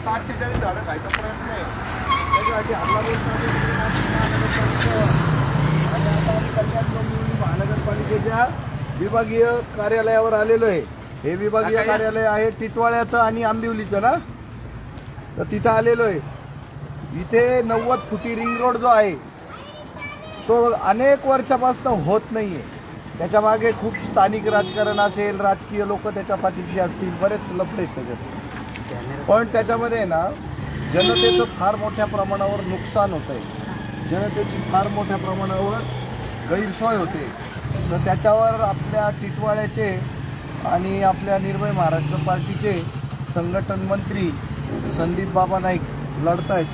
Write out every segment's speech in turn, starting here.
आता 48 झाडं खायचा प्रयत्न आहे, त्याच्यासाठी आणि आता आम्ही कल्याण डोंबिवली महानगरपालिकेच्या विभागीय कार्यालयावर आलेलो आहे। हे विभागीय कार्यालय आहे टिटवाळ्याचं आणि आंबिवलीचं ना, तर तिथं आलेलो आहे। इथे 90 फुटी रिंग रोड जो आहे तो अनेक वर्षापासून होत नाहीये। त्याच्या मागे खूप स्थानिक राजकारण असेल, राजकीय लोक त्याच्या पाठीशी असतील, बरेच लफडे त्याच्यात, पण त्याच्यामध्ये ना जनतेचं फार मोठ्या प्रमाणावर नुकसान होत आहे, जनतेची फार मोठ्या प्रमाणावर गैरसोय होते। तर त्याच्यावर आपल्या टिटवाळ्याचे आणि आपल्या निर्भय महाराष्ट्र पार्टीचे संघटन मंत्री संदीप बाबा नाईक लढत आहेत,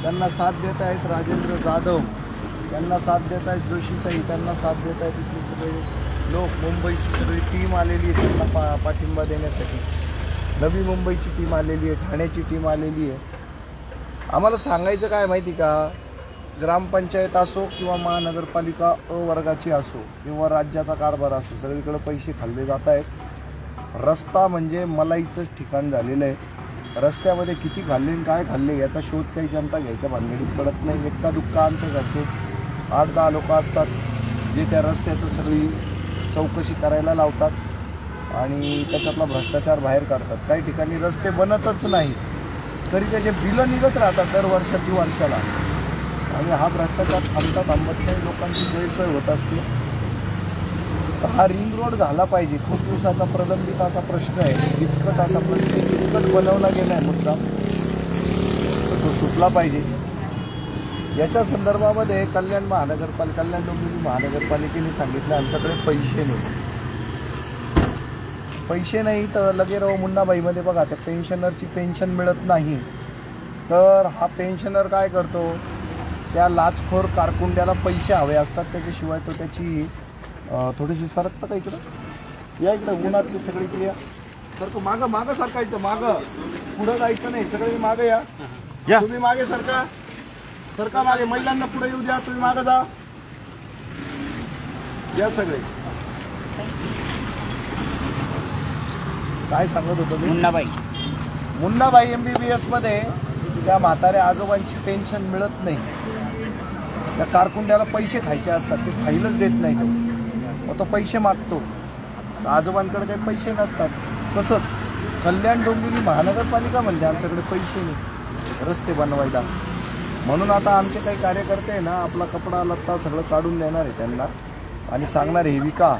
त्यांना साथ देत आहेत राजेंद्र जाधव, त्यांना साथ देत आहेत जोशीताई, त्यांना साथ देत आहेत इथले सगळे लोक, मुंबईची सगळी टीम आलेली आहे त्यांना पाठिंबा देण्यासाठी, नवी मुंबईची टीम आलेली आहे, ठाण्याची टीम आलेली आहे। आम्हाला सांगायचं काय माहिती का, ग्रामपंचायत असो किंवा महानगरपालिका अ वर्गाची असो किंवा राज्याचा कारभार असो, सगळीकडे पैसे खाल्ले जात आहेत। रस्ता म्हणजे मलाईचंच ठिकाण झालेलं आहे। रस्त्यामध्ये किती खाल्ले आणि काय खाल्ले याचा शोध काही जनता घ्यायच्या भानगडीत पडत नाही। एका दुक्का आमच्यासारखे 8-10 लोक असतात जे त्या रस्त्याचं सगळी चौकशी करायला लावतात आणि त्याच्यातला भ्रष्टाचार बाहेर काढतात। काही ठिकाणी रस्ते बनतच नाही तरी त्याचे बिलं निघत राहतात दर वर्षाला, आणि हा भ्रष्टाचार थांबत नाही, लोकांची गैरसोय होत असते। हा रिंग रोड झाला पाहिजे, खूप दिवसाचा प्रलंबित असा प्रश्न आहे, किचकट असा प्रश्न आहे, किचकट बनवला गेला आहे मुद्दा, तर तो सुटला पाहिजे। याच्या संदर्भामध्ये कल्याण डोंबिवली महानगरपालिकेने सांगितलं आमच्याकडे पैसे नाही तर लगे राव मुन्नाबाईमध्ये बघा त्या पेन्शनरची पेन्शन मिळत नाही, तर हा पेन्शनर काय करतो, त्या लाचखोर कारकुंड्याला पैसे हवे असतात, त्याच्याशिवाय तो त्याची थोडीशी सरकतं का इकडं, या इकडं उन्हातली सगळी क्रिया सारखं मागं सरकायचं, मागं पुढं जायचं नाही, सगळे मागं या, तुम्ही मागे सरका मागे, महिलांना पुढे येऊ द्या, तुम्ही मागं जा, या सगळे। काय सांगत होतो मी, मुन्नाबाई MBBS मध्ये त्या म्हाताऱ्या आजोबांची पेन्शन मिळत नाही, त्या कारकुंड्याला पैसे खायचे असतात, ते खायलाच देत नाही, मग तो पैसे मागतो, आजोबांकडे काही पैसे नसतात। तसंच कल्याण डोंबिवली महानगरपालिका म्हणजे आमच्याकडे पैसे नाही रस्ते बनवायला, म्हणून आता आमचे काही कार्यकर्ते आहे ना आपला कपडा लत्ता सगळं काढून देणार आहे त्यांना आणि सांगणार हे विका,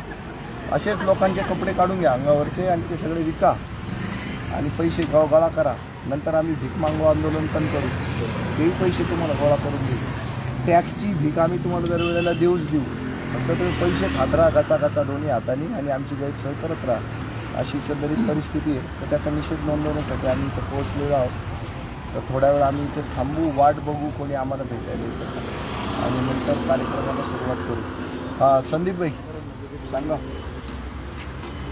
असेच लोकांचे कपडे काढून घ्या अंगावरचे आणि ते सगळे विका आणि पैसे गोळा करा, नंतर आम्ही भीक मागू आंदोलन पण करू, तेही पैसे तुम्हाला गोळा करून देऊ, टॅक्सची भीक आम्ही तुम्हाला दरवेळेला देऊच देऊ, फक्त तुम्ही पैसे खात राहा गचा दोन्ही हाताने आणि आमची गैरसोय करत राहा, अशी एकंदरीत परिस्थिती आहे। तर त्याचा निषेध नोंदवण्यासाठी आम्ही इथं पोहोचलेलो आहोत, तर थोड्या वेळ आम्ही इथे थांबू, वाट बघू कोणी आम्हाला भेटायला येतं आणि नंतर कार्यक्रमाला सुरुवात करू। हां संदीप भाई सांगा।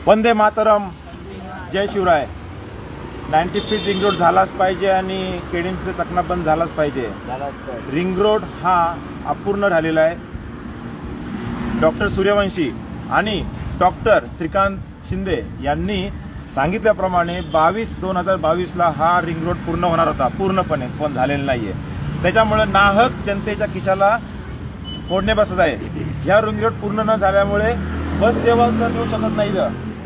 वंदे मातरम, जय शिवराय। 90 फीट रिंग रोड झालाच पाहिजे आणि केडींचं चकना बंद झालाच पाहिजे। रिंग रोड हा अपूर्ण झालेला आहे। डॉक्टर सूर्यवंशी आणि डॉक्टर श्रीकांत शिंदे यांनी सांगितल्याप्रमाणे 22/2022ला हा रिंग रोड पूर्ण होणार होता, पूर्णपणे पण झालेला नाहीये, त्याच्यामुळे नाहक जनतेच्या खिशाला फोडणे बसत आहे। या रिंग रोड पूर्ण न झाल्यामुळे बस सेवा तर देऊ शकत नाही,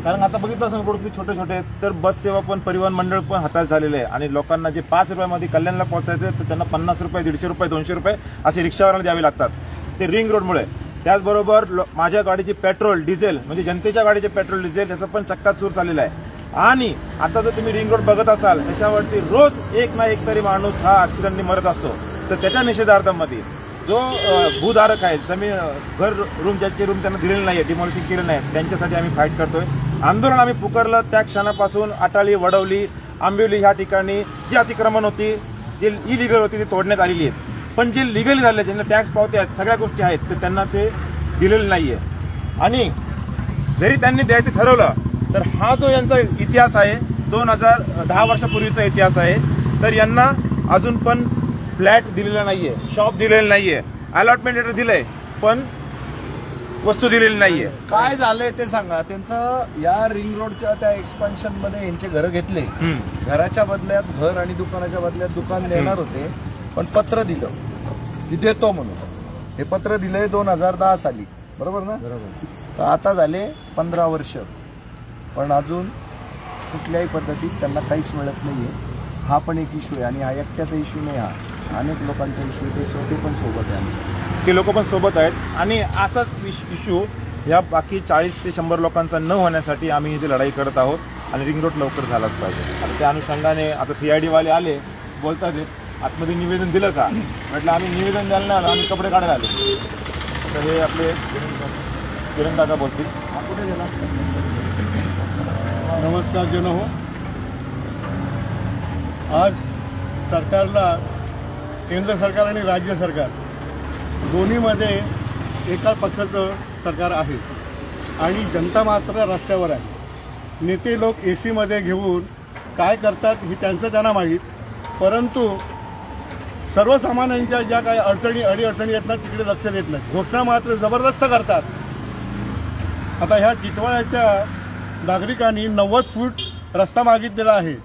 कारण आता बघितलं असेल रोड छोटे छोटे, तर बस सेवा पण परिवहन मंडळ पण हातात झालेले आहे आणि लोकांना जे 5 रुपयामध्ये कल्याणला पोहोचायचे तर त्यांना 50 रुपये, 150 रुपये, 200 रुपये असे रिक्षावाल्याला द्यावे लागतात ते रिंग रोडमुळे। त्याचबरोबर माझ्या गाडीची पेट्रोल डिझेल म्हणजे जनतेच्या गाडीचे पेट्रोल डिझेल त्याचं पण चक्काचूर चाललेला आहे। आणि आता जर तुम्ही रिंग रोड बघत असाल त्याच्यावरती रोज एक ना एक तरी माणूस हा ऍक्सिडेंटने मरत असतो, तर त्याच्या निषेधार्थामध्ये जो भूधारक आहे, जमीन घर रूम ज्याचे रूम त्यांना दिलेले नाही, डिमॉलिशिंग केलं नाही, त्यांच्यासाठी आम्ही फाईट करतोय। आंदोलन आम्ही पुकारलं त्या क्षणापासून अटाळी, वडवली, आंबिवली ह्या ठिकाणी जी अतिक्रमण होती, जी इलिगल होती ती तोडण्यात आलेली आहेत, पण जे लिगली झाले ज्यांना टॅक्स पावते आहेत, सगळ्या गोष्टी आहेत, तर त्यांना ते दिलेले नाहीये। आणि जरी त्यांनी द्यायचं ठरवलं तर हा जो यांचा इतिहास आहे 2010 वर्षापूर्वीचा इतिहास आहे, तर यांना अजून पण फ्लॅट दिलेला नाहीये, शॉप दिलेलं नाहीये, अलॉटमेंट लेटर दिलंय पण वस्तू दिलेली नाहीये. काय झालंय ते सांगा. त्यांचं या रिंग रोडच्या त्या एक्सपान्शन मध्ये यांचे घर घेतले. घराच्या बदल्यात घर आणि दुकानाच्या बदल्यात दुकान देणार होते, पण पत्र दिलं की देतो म्हणून. हे पत्र दिलंय 2010 साली, बरोबर ना? बरोबर. तर आता झाले 15 वर्ष, पण अजून कुठल्याही पद्धतीत त्यांना काहीच मिळत नाहीये. हा पण एक इश्यू आहे, आणि हा एकट्याचा इश्यू नाही, हा अनेक लोकांचा इश्यू. ते पण सोबत आहे आमच्या. ते लोक पण सोबत आहेत. आणि असाच इश्यू या बाकी 40 ते 100 लोकांचा न होण्यासाठी आम्ही इथे लढाई करत आहोत, आणि रिंग रोड लवकर झालाच पाहिजे. आता त्या अनुषंगाने आता CID वाले आले, बोलतात आतमध्ये निवेदन दिलं का? म्हटलं आम्ही निवेदन द्यायला नाही आलो, आम्ही कपडे काढायला आले. तर हे आपले किरण काका बोलतील. हा कुठे गेला? नमस्कार जन हो. आज सरकारला, केंद्र सरकार आणि राज्य सरकार दोन्हीमध्ये एका पक्षाचं सरकार आहे, आणि जनता मात्र रस्त्यावर आहे. नेते लोक AC मध्ये घेऊन काय करतात हे त्यांना माहीत, परंतु सर्वसामान्यांच्या ज्या काही अडीअडचणी येत ना तिकडे लक्ष देत नाही. घोषणा मात्र जबरदस्त करतात. आता ह्या टिटवाळ्याच्या नागरिकांनी 90 फूट रस्ता मागितलेला आहे.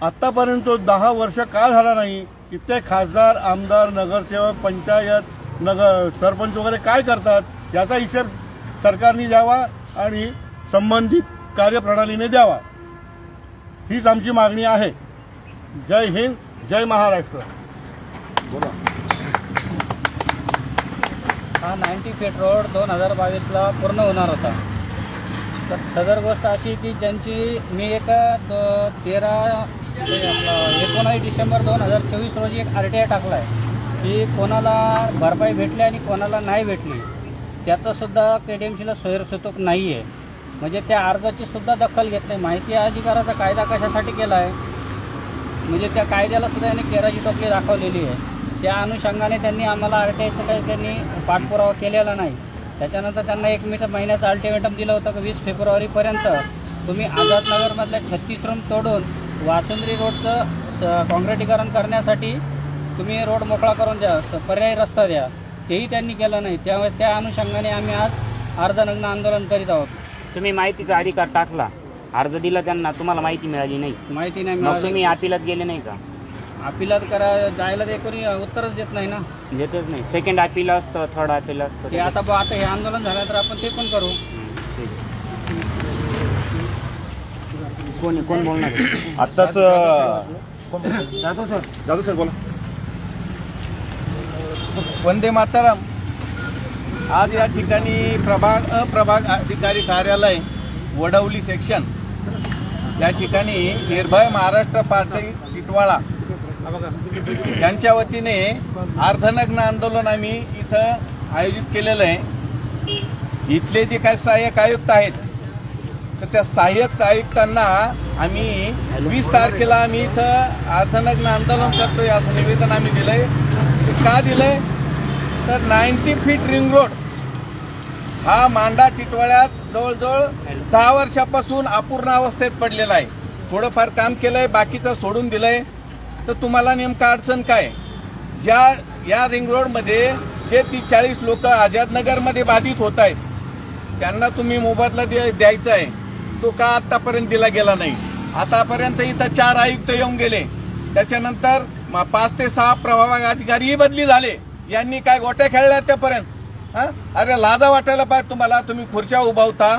आत्तापर्यंत 10 वर्ष का झाला नाही? इथे खासदार, आमदार, नगरसेवक, पंचायत, सरपंच वगैरे काय करतात याचा हिशेब सरकारने द्यावा आणि संबंधित कार्यप्रणालीने द्यावा, हीच आमची मागणी आहे. जय हिंद, जय महाराष्ट्र. हा 90 फीट रोड 2022ला पूर्ण होणार होता. तर सदर गोष्ट अशी की ज्यांची मी एक 19 डिसेंबर 2024 रोजी एक RTI टाकला आहे की कोणाला भरपाई भेटली आणि कोणाला नाही भेटली, त्याचंसुद्धा KDMCला सोयीस्वरूप नाही आहे. म्हणजे त्या अर्जाची सुद्धा दखल घेत नाही. माहिती अधिकाराचा कायदा कशासाठी केला आहे, म्हणजे त्या कायद्याला सुद्धा यांनी केराची टोपली दाखवलेली आहे. त्या अनुषंगाने त्यांनी आम्हाला RTIचं काही त्यांनी पाठपुरावा केलेला नाही. त्याच्यानंतर त्यांना 1 महिन्याचं अल्टिमेटम दिलं होतं की 20 फेब्रुवारीपर्यंत तुम्ही आझादनगरमधल्या 36 रूम तोडून वासुंद्री रोडचं काँक्रिटीकरण करण्यासाठी तुम्ही रोड मोकळा करून द्या, पर्यायी रस्ता द्या. तेही त्यांनी केलं नाही. त्यामुळे त्या अनुषंगाने आम्ही आज अर्धनग्न आंदोलन करीत आहोत. तुम्ही माहितीचा अधिकार टाकला, अर्ज दिला त्यांना, तुम्हाला माहिती मिळाली नाही. माहिती नाही मग मिळाली. तुम्ही अपिलात गेले नाही का? अपिलात जायला ते कोणी उत्तरच देत नाही ना. देतच नाही. सेकंड अपील असतं, थर्ड अपील असतं. ते आता हे आंदोलन झालं तर आपण ते पण करू. कोण बोलणार? आत्ताच जाधव सर बोला. वंदे मातरम. आज या ठिकाणी प्रभाग अधिकारी कार्यालय वडवली सेक्शन या ठिकाणी निर्भय महाराष्ट्र पार्टी टिटवाळा यांच्या वतीने अर्धनग्न आंदोलन आम्ही इथं आयोजित केलेलं आहे. इथले जे काही सहाय्यक आयुक्त आहेत तर त्या सहाय्यक आयुक्तांना आम्ही 20 तारखेला आम्ही इथं अर्धनग्न आंदोलन करतोय असं निवेदन आम्ही दिलंय. का दिलंय तर 90 फीट रिंग रोड हा मांडा टिटवाळ्यात जवळजवळ 10 वर्षापासून अपूर्ण अवस्थेत पडलेला आहे. थोडंफार काम केलंय, बाकीचं सोडून दिलंय. तर तुम्हाला नेमका अडचण काय? या रिंग रोडमध्ये जे 30-40 लोक आझादनगरमध्ये बाधित होत आहेत त्यांना तुम्ही मोबदला द्यायचा आहे, तो का आतापर्यंत दिला गेला नाही? आतापर्यंत इथं 4 आयुक्त येऊन गेले, त्याच्यानंतर 5 ते 6 प्रभाग अधिकारीही बदली झाले. यांनी काय गोट्या खेळल्या त्यापर्यंत? अरे लाजा वाटायला पाहिजे तुम्हाला. तुम्ही खुर्च्या उभावता,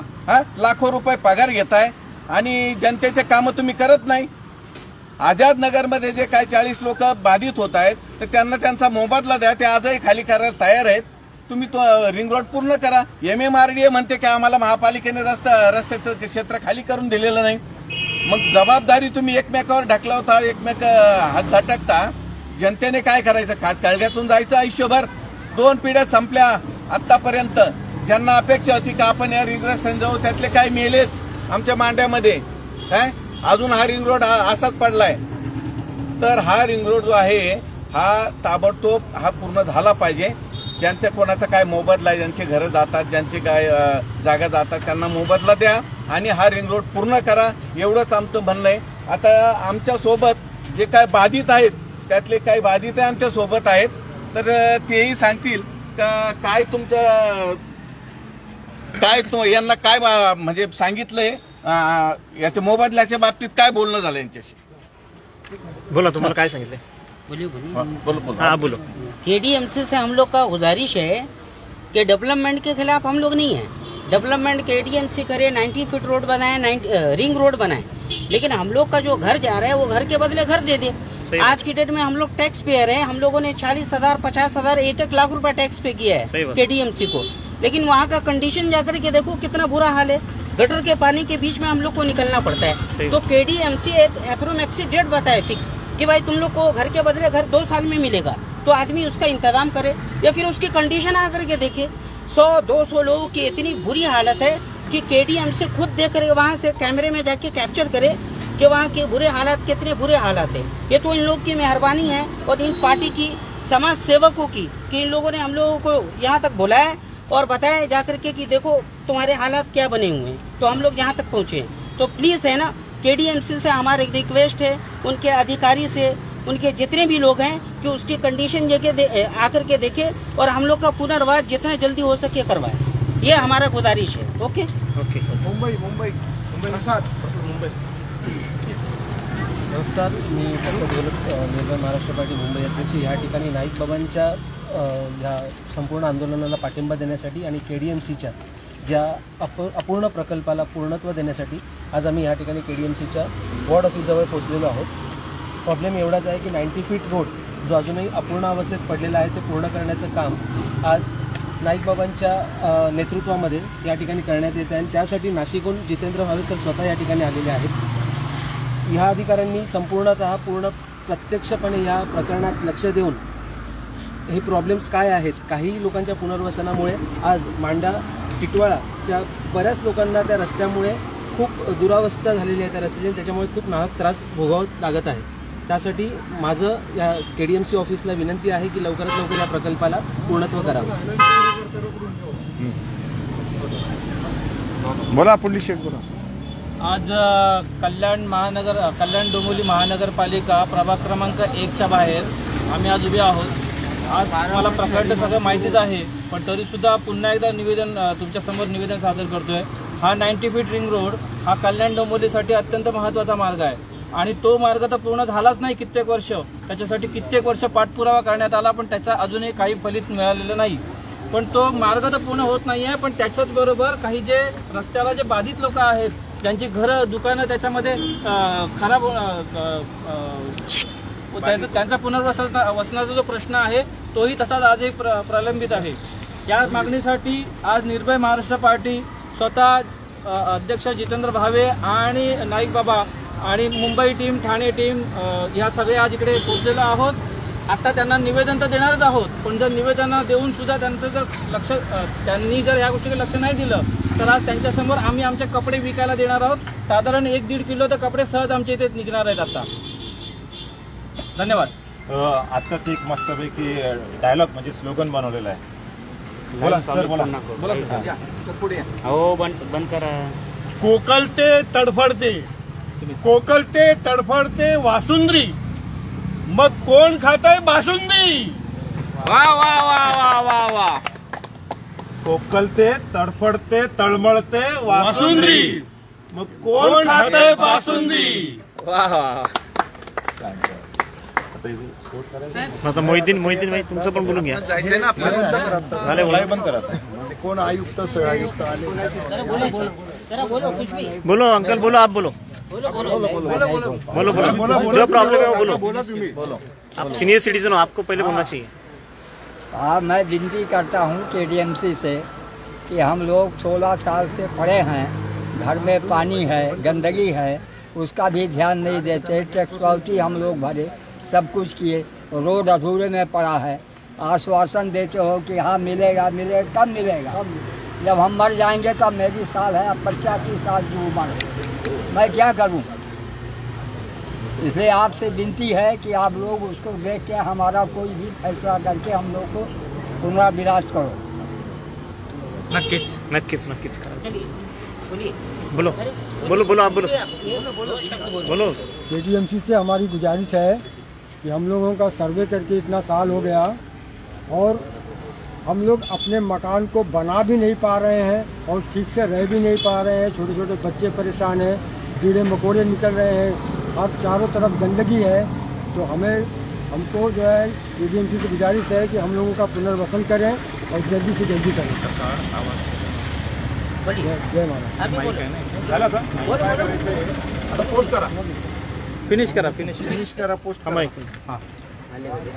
लाखो रुपये पगार घेताय आणि जनतेचे कामं तुम्ही करत नाही. आझादनगरमध्ये जे काय 40 लोक बाधित होत आहेत तर त्यांना त्यांचा मोबदला द्या. ते आजही खाली करायला तयार आहेत. तुम्ही तो रिंग रोड पूर्ण करा. MMRDA म्हणते की आम्हाला महापालिकेने रस्त्याचं क्षेत्र खाली करून दिलेलं नाही. मग जबाबदारी तुम्ही एकमेकावर ढकला होता, एकमेक हात झटकता. जनतेने काय करायचं? काळग्यातून जायचं आयुष्यभर. 2 पिढ्या संपल्या आतापर्यंत. ज्यांना अपेक्षा होती की आपण या रिंग रस्त्याने जाऊ त्यातले काय मेलेत आमच्या मांड्यामध्ये. काय अजून हा रिंग रोड असाच पडलाय. तर हा रिंग रोड जो आहे हा ताबडतोब हा पूर्ण झाला पाहिजे. ज्यांच्या कोणाचा काय मोबदला आहे, ज्यांचे घरं जातात, ज्यांचे काय जागा जातात त्यांना मोबदला द्या आणि हा रिंग रोड पूर्ण करा, एवढंच आमचं म्हणणं आहे. आता आमच्या सोबत जे काय बाधित आहेत त्यातले काही बाधित आमच्या सोबत आहेत, तर तेही सांगतील का काय तुमचं काय यांना काय म्हणजे सांगितलंय याच्या मोबदल्याच्या बाबतीत काय बोलणं झालं यांच्याशी? बोला, तुम्हाला काय सांगितलं? बोलो. हाँ बोलो। केडीएमसी से हम लोग का गुजारिश है कि डेवलपमेंट के खिलाफ हम लोग नहीं है। डेवलपमेंट केडीएमसी करे, 90 फीट रोड बनाए, रिंग रोड बनाए, लेकिन हम लोग का जो घर जा रहा है वो घर के बदले घर दे दे। आज की डेट में हम लोग टैक्स पेयर हैं, हम लोगों ने 40,000, 50,000, 1-1 लाख रुपए टैक्स पे किया है केडीएमसी को, लेकिन वहाँ का कंडीशन जाकर के देखो कितना बुरा हाल है। गटर के पानी के बीच में हम लोग को निकलना पड़ता है। तो केडीएमसी एक एप्रोमैक्सी डेट बताए फिक्स कि भाई तुम लोग को घर के बदले घर 2 साल में मिलेगा, तो आदमी उसका इंतजाम करे या फिर उसकी कंडीशन आकर के देखे। 100-200 लोगों की इतनी बुरी हालत है कि केडीएमसी खुद देख कर वहाँ से कैमरे में जाके कैप्चर करे कि वहाँ के बुरे हालात कितने बुरे हालात है। ये तो इन लोग की मेहरबानी है और इन पार्टी की समाज सेवकों की कि इन लोगों ने हम लोगों को यहाँ तक बुलाया और बताया जाकर के कि देखो तुम्हारे हालात क्या बने हुए हैं, तो हम लोग यहाँ तक पहुँचे। तो प्लीज़ है ना, केडीएमसी से हमारी रिक्वेस्ट है, उनके अधिकारी से, उनके जितने भी लोग हैं कि उसकी कंडीशन जगह आकर के देखे और हम लोग का पुनर्वास जितना जल्दी हो सके करवाए, ये हमारा गुजारिश है। Okay okay. मुंबई नमस्कार, मी प्रसाद बोलत, निर्भय महाराष्ट्र पार्टी मुंबई अध्यक्ष। या ठिकाणी नाईक बाबांच्या ह्या संपूर्ण आंदोलनाला पाठिंबा देण्यासाठी आणि केडीएमसीच्या ज्या अपूर्ण प्रकल्पाला पूर्णत्व देण्यासाठी आज आम्ही या ठिकाणी केडीएमसीच्या वॉर्ड ऑफिसजवळ पोहोचलेलो आहोत। प्रॉब्लेम एवढाच आहे की 90 फीट रोड जो अजूनही अपूर्ण अवस्थेत पडलेला आहे ते पूर्ण करण्याचं काम आज नाईक बाबांच्या नेतृत्वामध्ये या ठिकाणी करण्यात येत आहे आणि त्यासाठी नाशिकहून जितेंद्र भावे सर स्वतः या ठिकाणी आलेले आहेत। ह्या अधिकाऱ्यांनी संपूर्णतः प्रत्यक्षपणे या प्रकरणात लक्ष देऊन हे प्रॉब्लेम्स काय आहेत, काही लोकांच्या पुनर्वसनामुळे आज मांडा टिटवाळाच्या बऱ्याच लोकांना त्या रस्त्यामुळे खूप दुरावस्था झालेली आहे त्या रस्त्याची, त्याच्यामुळे खूप नाहक त्रास भोगावं लागत आहे। त्यासाठी माझं या केडीएमसी ऑफिसला विनंती आहे की लवकरात लवकर या प्रकल्पाला पूर्णत्व करावं। बोला पुढली शेट बोला। आज कल्याण डोंबिवली महानगरपालिका प्रभाग क्रमांक 1च्या बाहेर आम्ही आज उभे आहोत। आज मला प्रकरण सगळं माहितीच आहे, पण तरीसुद्धा पुन्हा एकदा तुमच्यासमोर निवेदन सादर करतोय। हा 90 फीट रिंग रोड हा कल्याण डोंबिवलीसाठी अत्यंत महत्त्वाचा मार्ग आहे आणि तो मार्ग तर पूर्ण झालाच नाही कित्येक वर्ष, त्याच्यासाठी कित्येक वर्ष पाठपुरावा करण्यात आला, पण त्याचा अजूनही काही फलित मिळालेलं नाही। पण तो मार्ग तर पूर्ण होत नाही आहे, पण त्याच्याच बरोबर काही जे रस्त्याला जे बाधित लोक आहेत, ज्यांची घरं दुकानं त्याच्यामध्ये खराब त्यांचा पुनर्वसनाचा जो प्रश्न आहे तोही तसाच आजही प्रलंबित आहे। या मागणीसाठी आज निर्भय महाराष्ट्र पार्टी स्वतः अध्यक्ष जितेंद्र भावे आणि नाईक बाबा आणि मुंबई टीम, ठाणे टीम ह्या सगळे आज इकडे पोहोचलेलो आहोत। आता त्यांना निवेदन तर देणारच आहोत, पण जर निवेदन देऊन सुद्धा त्यांचं जर त्यांनी जर या गोष्टीकडे लक्ष नाही दिलं तर आज त्यांच्यासमोर आम्ही आमचे कपडे विकायला देणार आहोत। साधारण 1-1.5 किलो तर कपडे सहज आमच्या इथे निघणार आहेत आता। धन्यवाद। आत्ताच एक मस्तपैकी डायलॉग म्हणजे स्लोगन बनवलेला आहे। बोला सर, बोला हो, बंद करा। कोकलते तडफडते वासुंद्री, मग कोण खाताय बासुंदी? वा वा वा वा वा वा। कोकलते तडफडते तळमळते वासुंद्री, मग कोण खाताय बासुंदी? वा वा। आता मोहिद्दीन भाई तुमचं पण बोलून घ्या। झाले बंद करा। कोण आयुक्त सहआयुक्त आले? बोलो अंकल, बोलो, आप बोलो बोलो जो प्रॉब्लम है वो बोलो। आप सीनियर सिटीजन हो, आपको पहले बोलना चाहिए। हाँ, मैं विनती करता हूँ केडीएमसी से कि हम लोग 16 साल से पड़े हैं, घर में पानी है, गंदगी है, उसका भी ध्यान नहीं देते। टैक्स पावती हम लोग भरे, सब कुछ किए, रोड अधूरे में पड़ा है। आश्वासन देते हो कि हाँ मिलेगा, कब मिलेगा? जब हम मर जाएंगे तब मेरी साल है, अब 85 साल की उम्र है, मैं क्या करूं? इसलिए आपसे विनती है कि आप लोग उसको देख के हमारा कोई भी फैसला करके हम लोग को पुनर्विराज करो। नक्कीच करा। बोलो आप बोलो। केडीएमसी से हमारी गुजारिश है कि हम लोगों का सर्वे करके इतना साल हो गया और हम लोग अपने मकान को बना भी नहीं पा रहे हैं और ठीक से रह भी नहीं पा रहे हैं। छोटे छोटे बच्चे परेशान हैं, कीड़े मकोड़े निकल रहे हैं और चारों तरफ गंदगी है। तो हमको जो है केडीएमसी से गुजारिश है कि हम लोगों का पुनर्वसन करें और जल्दी से जल्दी करें। जय झाला का? आता पोस्ट करा. फिनिश करा पोस्ट हाँ.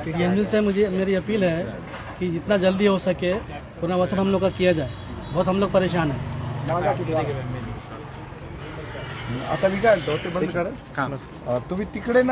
केडीएमसी से मुझे मेरी अपील है कि जितना जल्दी हो सके पुनर्वसन हम लोग का किया जाए। बहुत हम लोग परेशान हैं। आता मी काय म्हणतो ते बंद करा. तुम्ही तिकडे